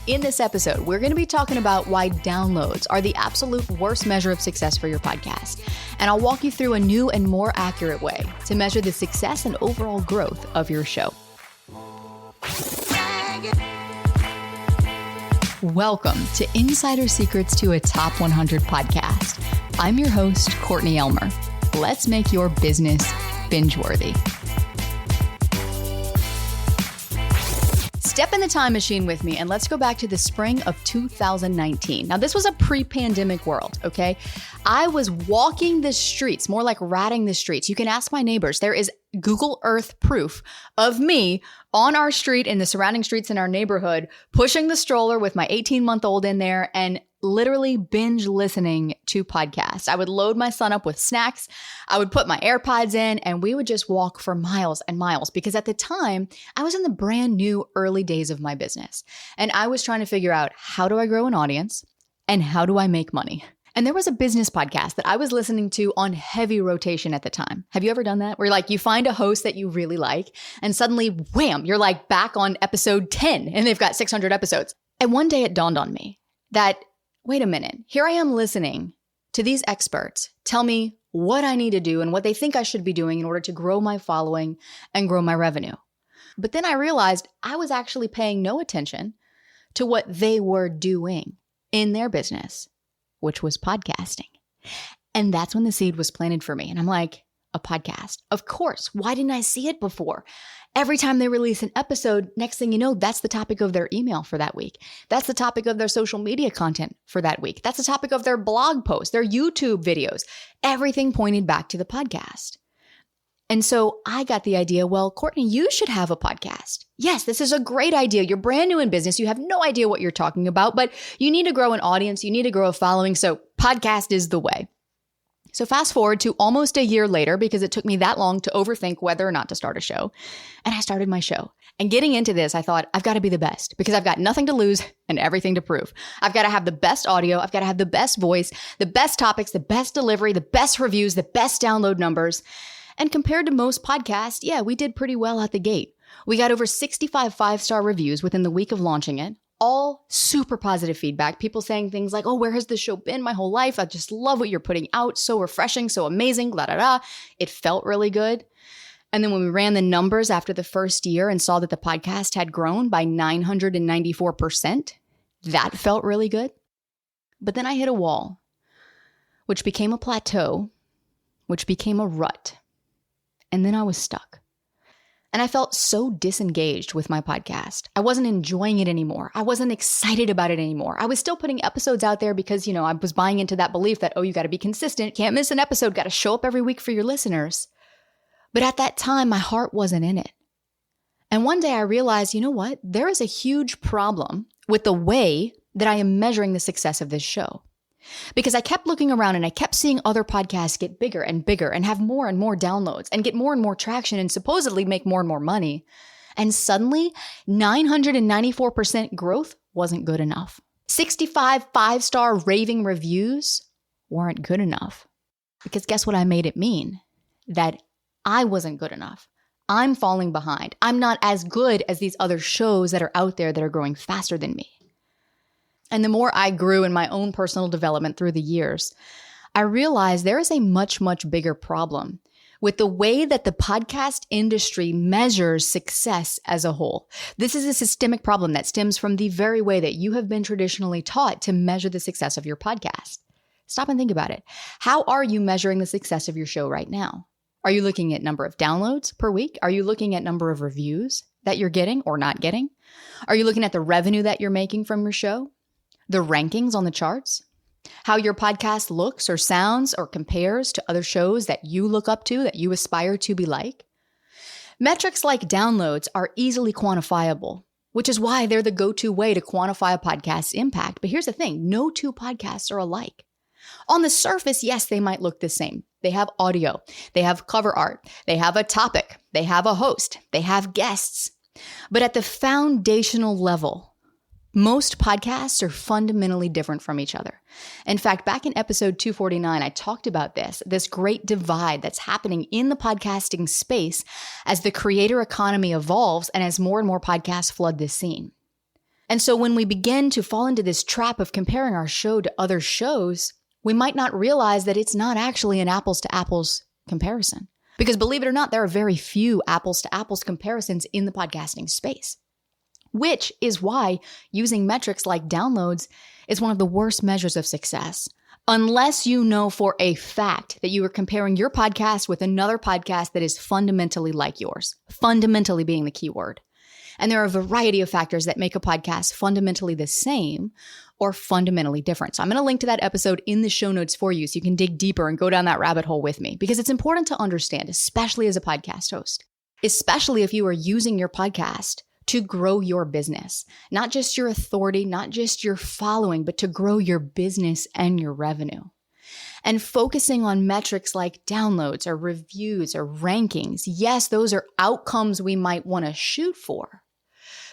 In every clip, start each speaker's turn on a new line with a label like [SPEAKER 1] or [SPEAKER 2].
[SPEAKER 1] In this episode, we're going to be talking about why downloads are the absolute worst measure of success for your podcast. And I'll walk you through a new and more accurate way to measure the success and overall growth of your show. Welcome to Insider Secrets to a Top 100 podcast. I'm your host, Courtney Elmer. Let's make your business binge-worthy. Step in the time machine with me and let's go back to the spring of 2019. Now, this was a pre-pandemic world, okay? I was walking the streets, more like ratting the streets. You can ask my neighbors. There is Google Earth proof of me on our street in the surrounding streets in our neighborhood, pushing the stroller with my 18-month-old in there and literally binge listening to podcasts. I would load my son up with snacks. I would put my AirPods in and we would just walk for miles and miles because at the time I was in the brand new early days of my business and I was trying to figure out how do I grow an audience and how do I make money? And there was a business podcast that I was listening to on heavy rotation at the time. Have you ever done that? Where like you find a host that you really like and suddenly wham, you're like back on episode 10 and they've got 600 episodes. And one day it dawned on me that wait a minute, here I am listening to these experts tell me what I need to do and what they think I should be doing in order to grow my following and grow my revenue. But then I realized I was actually paying no attention to what they were doing in their business, which was podcasting. And that's when the seed was planted for me. And I'm like, a podcast? Of course. Why didn't I see it before? Every time they release an episode, next thing you know, that's the topic of their email for that week. That's the topic of their social media content for that week. That's the topic of their blog posts, their YouTube videos. Everything pointed back to the podcast. And so I got the idea, well, Courtney, you should have a podcast. Yes, this is a great idea. You're brand new in business. You have no idea what you're talking about, but you need to grow an audience. You need to grow a following. So podcast is the way. So fast forward to almost a year later, because it took me that long to overthink whether or not to start a show. And I started my show. And getting into this, I thought, I've got to be the best because I've got nothing to lose and everything to prove. I've got to have the best audio. I've got to have the best voice, the best topics, the best delivery, the best reviews, the best download numbers. And compared to most podcasts, yeah, we did pretty well out the gate. We got over 65 5-star reviews within the week of launching it. All super positive feedback. People saying things like, oh, where has this show been my whole life? I just love what you're putting out. So refreshing, so amazing, la da da. It felt really good. And then when we ran the numbers after the first year and saw that the podcast had grown by 994%, that felt really good. But then I hit a wall, which became a plateau, which became a rut. And then I was stuck. And I felt so disengaged with my podcast. I wasn't enjoying it anymore. I wasn't excited about it anymore. I was still putting episodes out there because, I was buying into that belief that, oh, you got to be consistent. Can't miss an episode. Got to show up every week for your listeners. But at that time, my heart wasn't in it. And one day I realized, you know what? There is a huge problem with the way that I am measuring the success of this show. Because I kept looking around and I kept seeing other podcasts get bigger and bigger and have more and more downloads and get more and more traction and supposedly make more and more money. And suddenly, 994% growth wasn't good enough. 65 5-star raving reviews weren't good enough. Because guess what I made it mean? That I wasn't good enough. I'm falling behind. I'm not as good as these other shows that are out there that are growing faster than me. And the more I grew in my own personal development through the years, I realized there is a much, much bigger problem with the way that the podcast industry measures success as a whole. This is a systemic problem that stems from the very way that you have been traditionally taught to measure the success of your podcast. Stop and think about it. How are you measuring the success of your show right now? Are you looking at number of downloads per week? Are you looking at number of reviews that you're getting or not getting? Are you looking at the revenue that you're making from your show? The rankings on the charts, how your podcast looks or sounds or compares to other shows that you look up to, that you aspire to be like. Metrics like downloads are easily quantifiable, which is why they're the go-to way to quantify a podcast's impact. But here's the thing, no two podcasts are alike. On the surface, yes, they might look the same. They have audio, they have cover art, they have a topic, they have a host, they have guests. But at the foundational level, most podcasts are fundamentally different from each other. In fact, back in episode 249, I talked about this great divide that's happening in the podcasting space as the creator economy evolves and as more and more podcasts flood this scene. And so when we begin to fall into this trap of comparing our show to other shows, we might not realize that it's not actually an apples to apples comparison. Because believe it or not, there are very few apples to apples comparisons in the podcasting space, which is why using metrics like downloads is one of the worst measures of success. Unless you know for a fact that you are comparing your podcast with another podcast that is fundamentally like yours, fundamentally being the key word. And there are a variety of factors that make a podcast fundamentally the same or fundamentally different. So I'm going to link to that episode in the show notes for you so you can dig deeper and go down that rabbit hole with me, because it's important to understand, especially as a podcast host, especially if you are using your podcast to grow your business, not just your authority, not just your following, but to grow your business and your revenue. And focusing on metrics like downloads or reviews or rankings, yes, those are outcomes we might want to shoot for.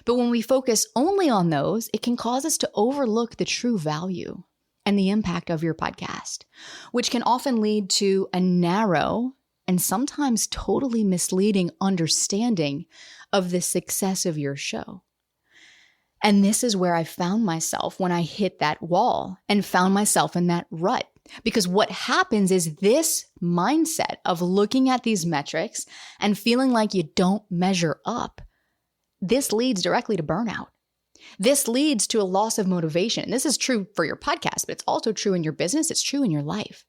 [SPEAKER 1] But when we focus only on those, it can cause us to overlook the true value and the impact of your podcast, which can often lead to a narrow and sometimes totally misleading understanding of the success of your show. And this is where I found myself when I hit that wall and found myself in that rut. Because what happens is this mindset of looking at these metrics and feeling like you don't measure up, this leads directly to burnout. This leads to a loss of motivation. And this is true for your podcast, but it's also true in your business. It's true in your life.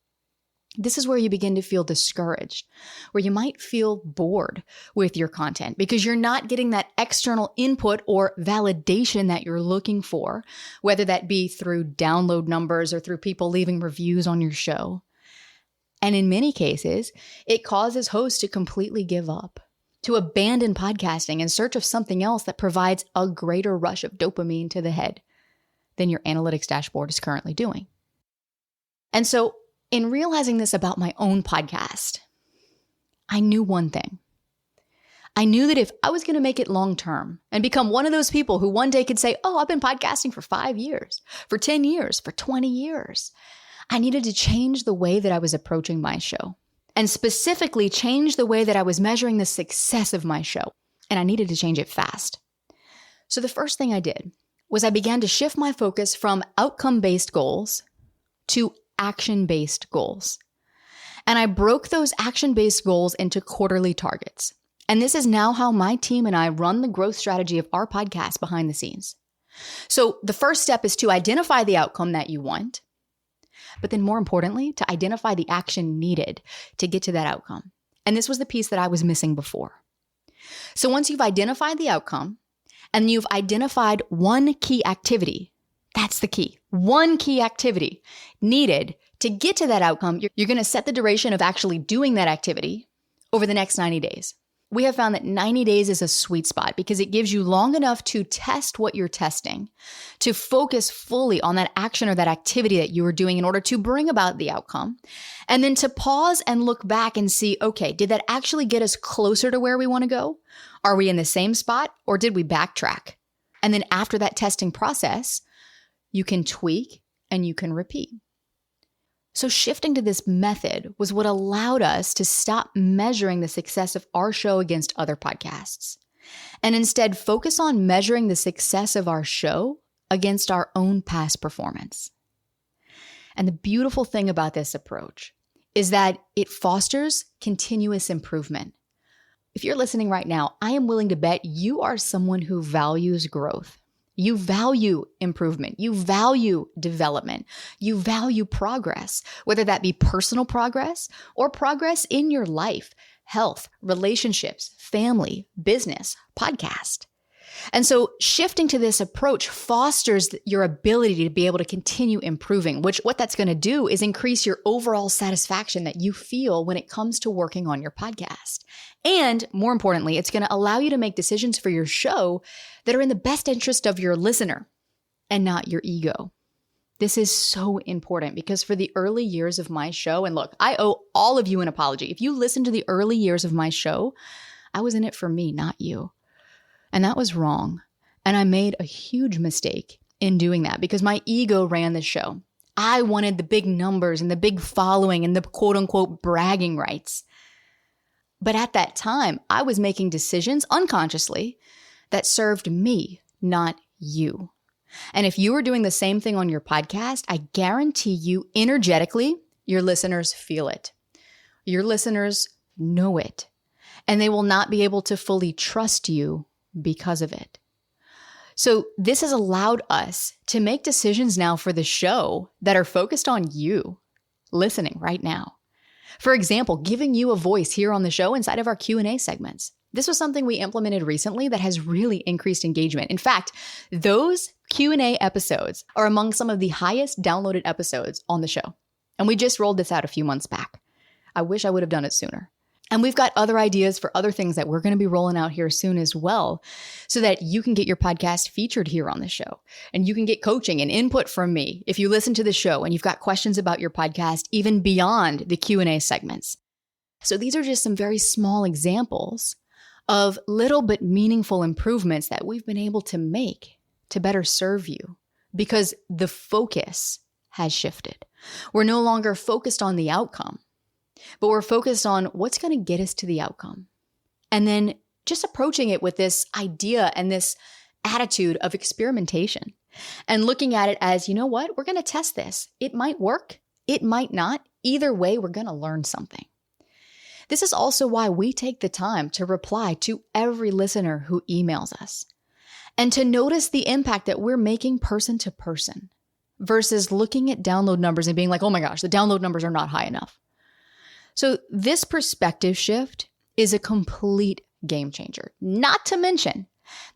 [SPEAKER 1] This is where you begin to feel discouraged, where you might feel bored with your content because you're not getting that external input or validation that you're looking for, whether that be through download numbers or through people leaving reviews on your show. And in many cases, it causes hosts to completely give up, to abandon podcasting in search of something else that provides a greater rush of dopamine to the head than your analytics dashboard is currently doing. And so in realizing this about my own podcast, I knew one thing. I knew that if I was going to make it long-term and become one of those people who one day could say, oh, I've been podcasting for 5 years, for 10 years, for 20 years, I needed to change the way that I was approaching my show. And specifically change the way that I was measuring the success of my show. And I needed to change it fast. So the first thing I did was I began to shift my focus from outcome-based goals to action-based goals. And I broke those action-based goals into quarterly targets. And this is now how my team and I run the growth strategy of our podcast behind the scenes. So the first step is to identify the outcome that you want, but then more importantly, to identify the action needed to get to that outcome. And this was the piece that I was missing before. So once you've identified the outcome and you've identified one key activity, that's the key, one key activity needed to get to that outcome, you're going to set the duration of actually doing that activity over the next 90 days. We have found that 90 days is a sweet spot because it gives you long enough to test what you're testing, to focus fully on that action or that activity that you are doing in order to bring about the outcome, and then to pause and look back and see, okay, did that actually get us closer to where we want to go? Are we in the same spot or did we backtrack? And then after that testing process, you can tweak and you can repeat. So shifting to this method was what allowed us to stop measuring the success of our show against other podcasts and instead focus on measuring the success of our show against our own past performance. And the beautiful thing about this approach is that it fosters continuous improvement. If you're listening right now, I am willing to bet you are someone who values growth. You value improvement. You value development. You value progress, whether that be personal progress or progress in your life, health, relationships, family, business, podcast. And so shifting to this approach fosters your ability to be able to continue improving, which what that's going to do is increase your overall satisfaction that you feel when it comes to working on your podcast. And more importantly, it's going to allow you to make decisions for your show that are in the best interest of your listener and not your ego. This is so important because for the early years of my show, and look, I owe all of you an apology. If you listen to the early years of my show, I was in it for me, not you. And that was wrong. And I made a huge mistake in doing that because my ego ran the show. I wanted the big numbers and the big following and the quote unquote bragging rights. But at that time, I was making decisions unconsciously that served me, not you. And if you are doing the same thing on your podcast, I guarantee you energetically, your listeners feel it. Your listeners know it, and they will not be able to fully trust you because of it. So this has allowed us to make decisions now for the show that are focused on you listening right now. For example, giving you a voice here on the show inside of our Q&A segments. This was something we implemented recently that has really increased engagement. In fact, those Q&A episodes are among some of the highest downloaded episodes on the show. And we just rolled this out a few months back. I wish I would have done it sooner. And we've got other ideas for other things that we're going to be rolling out here soon as well, so that you can get your podcast featured here on the show. And you can get coaching and input from me if you listen to the show and you've got questions about your podcast, even beyond the Q&A segments. So these are just some very small examples of little but meaningful improvements that we've been able to make to better serve you, because the focus has shifted. We're no longer focused on the outcome, but we're focused on what's going to get us to the outcome. And then just approaching it with this idea and this attitude of experimentation and looking at it as, you know what, we're going to test this. It might work. It might not. Either way, we're going to learn something. This is also why we take the time to reply to every listener who emails us and to notice the impact that we're making person to person versus looking at download numbers and being like, oh my gosh, the download numbers are not high enough. So this perspective shift is a complete game changer. Not to mention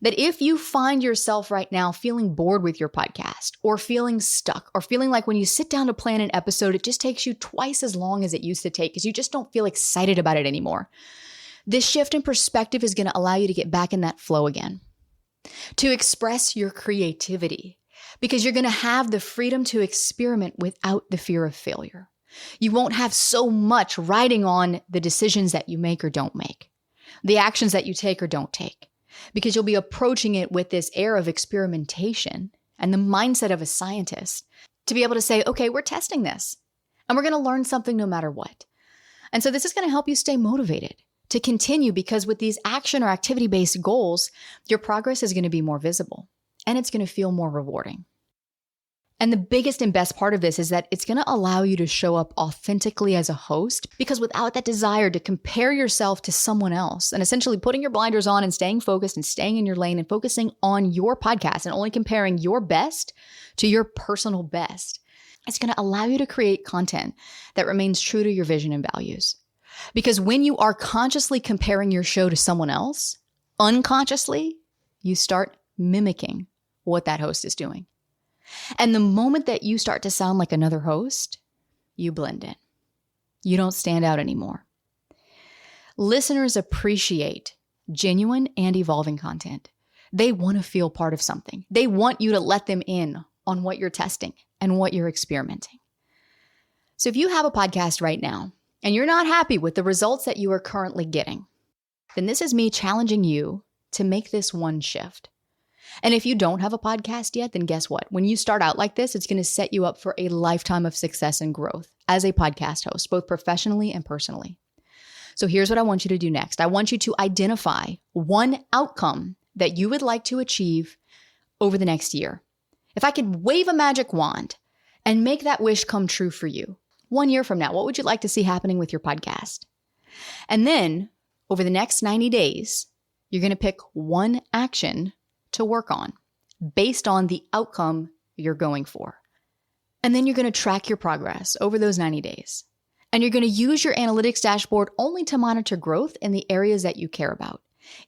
[SPEAKER 1] that if you find yourself right now feeling bored with your podcast or feeling stuck or feeling like when you sit down to plan an episode, it just takes you twice as long as it used to take because you just don't feel excited about it anymore. This shift in perspective is going to allow you to get back in that flow again, to express your creativity, because you're going to have the freedom to experiment without the fear of failure. You won't have so much riding on the decisions that you make or don't make, the actions that you take or don't take, because you'll be approaching it with this air of experimentation and the mindset of a scientist to be able to say, okay, we're testing this and we're going to learn something no matter what. And so this is going to help you stay motivated to continue, because with these action or activity-based goals, your progress is going to be more visible and it's going to feel more rewarding. And the biggest and best part of this is that it's going to allow you to show up authentically as a host, because without that desire to compare yourself to someone else and essentially putting your blinders on and staying focused and staying in your lane and focusing on your podcast and only comparing your best to your personal best, it's going to allow you to create content that remains true to your vision and values. Because when you are consciously comparing your show to someone else, unconsciously, you start mimicking what that host is doing. And the moment that you start to sound like another host, you blend in. You don't stand out anymore. Listeners appreciate genuine and evolving content. They want to feel part of something. They want you to let them in on what you're testing and what you're experimenting. So if you have a podcast right now and you're not happy with the results that you are currently getting, then this is me challenging you to make this one shift. And if you don't have a podcast yet, then guess what? When you start out like this, it's going to set you up for a lifetime of success and growth as a podcast host, both professionally and personally. So here's what I want you to do next. I want you to identify one outcome that you would like to achieve over the next year. If I could wave a magic wand and make that wish come true for you 1 year from now, what would you like to see happening with your podcast? And then over the next 90 days, you're going to pick one action to work on based on the outcome you're going for. And then you're going to track your progress over those 90 days. And you're going to use your analytics dashboard only to monitor growth in the areas that you care about,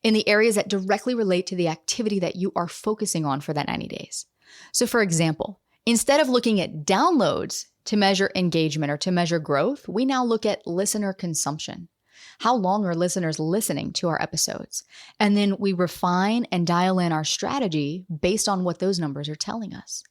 [SPEAKER 1] in the areas that directly relate to the activity that you are focusing on for that 90 days. So for example, instead of looking at downloads to measure engagement or to measure growth, we now look at listener consumption. How long are listeners listening to our episodes? And then we refine and dial in our strategy based on what those numbers are telling us.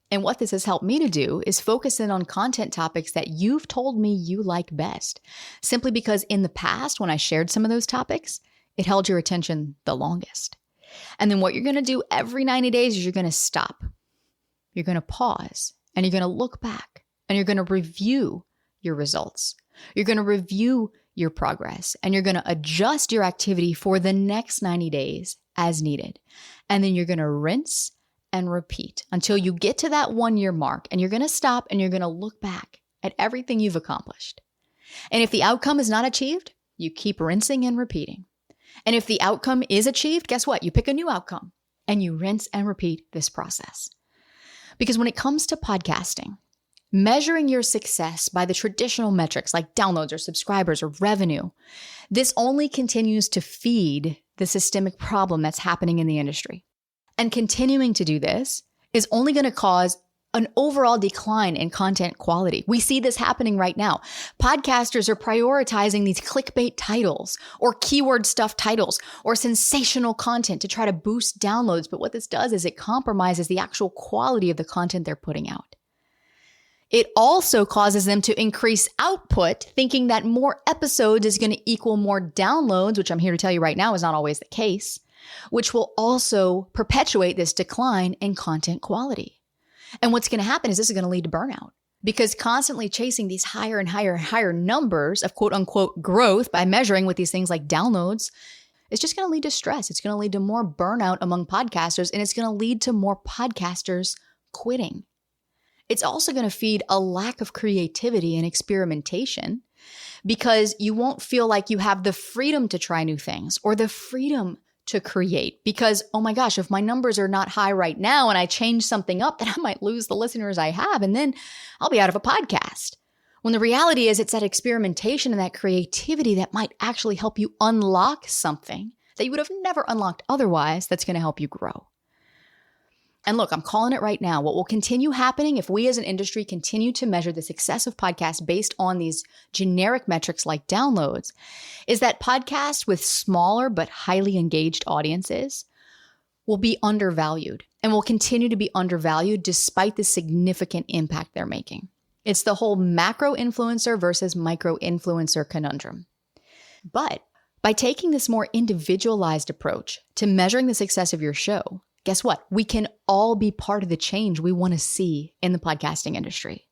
[SPEAKER 1] And what this has helped me to do is focus in on content topics that you've told me you like best, simply because in the past, when I shared some of those topics, it held your attention the longest. And then what you're going to do every 90 days is you're going to stop. You're going to pause and you're going to look back and you're going to review your results. You're going to review your progress, and you're going to adjust your activity for the next 90 days as needed. And then you're going to rinse and repeat until you get to that 1-year mark, and you're going to stop and you're going to look back at everything you've accomplished. And if the outcome is not achieved, you keep rinsing and repeating. And if the outcome is achieved, guess what? You pick a new outcome and you rinse and repeat this process. Because when it comes to podcasting, measuring your success by the traditional metrics like downloads or subscribers or revenue, this only continues to feed the systemic problem that's happening in the industry. And continuing to do this is only going to cause an overall decline in content quality. We see this happening right now. Podcasters are prioritizing these clickbait titles or keyword stuff titles or sensational content to try to boost downloads. But what this does is it compromises the actual quality of the content they're putting out. It also causes them to increase output, thinking that more episodes is going to equal more downloads, which I'm here to tell you right now is not always the case, which will also perpetuate this decline in content quality. And what's going to happen is this is going to lead to burnout, because constantly chasing these higher and higher and higher numbers of quote unquote growth by measuring with these things like downloads is just going to lead to stress. It's going to lead to more burnout among podcasters, and it's going to lead to more podcasters quitting. It's also going to feed a lack of creativity and experimentation, because you won't feel like you have the freedom to try new things or the freedom to create, because, oh my gosh, if my numbers are not high right now and I change something up, then I might lose the listeners I have, and then I'll be out of a podcast. When the reality is it's that experimentation and that creativity that might actually help you unlock something that you would have never unlocked otherwise that's going to help you grow. And look, I'm calling it right now. What will continue happening if we as an industry continue to measure the success of podcasts based on these generic metrics like downloads is that podcasts with smaller but highly engaged audiences will be undervalued and will continue to be undervalued despite the significant impact they're making. It's the whole macro influencer versus micro influencer conundrum. But by taking this more individualized approach to measuring the success of your show, guess what? We can all be part of the change we want to see in the podcasting industry.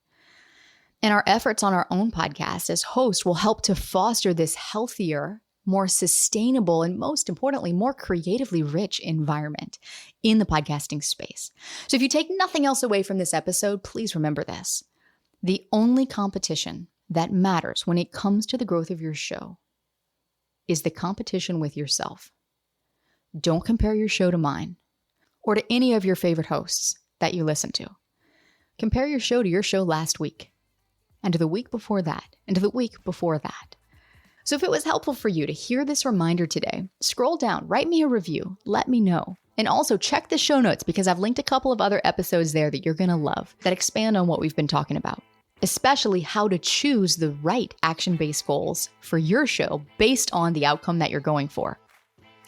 [SPEAKER 1] And our efforts on our own podcast as hosts will help to foster this healthier, more sustainable, and most importantly, more creatively rich environment in the podcasting space. So if you take nothing else away from this episode, please remember this. The only competition that matters when it comes to the growth of your show is the competition with yourself. Don't compare your show to mine or to any of your favorite hosts that you listen to. Compare your show to your show last week, and to the week before that, and to the week before that. So if it was helpful for you to hear this reminder today, scroll down, write me a review, let me know. And also check the show notes, because I've linked a couple of other episodes there that you're going to love that expand on what we've been talking about, especially how to choose the right action-based goals for your show based on the outcome that you're going for.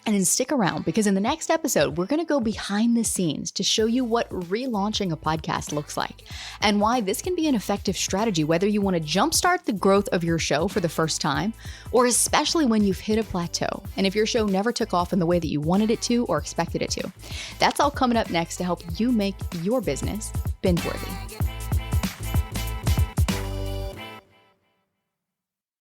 [SPEAKER 1] And then stick around, because in the next episode, we're going to go behind the scenes to show you what relaunching a podcast looks like and why this can be an effective strategy, whether you want to jumpstart the growth of your show for the first time, or especially when you've hit a plateau and if your show never took off in the way that you wanted it to or expected it to. That's all coming up next to help you make your business binge-worthy.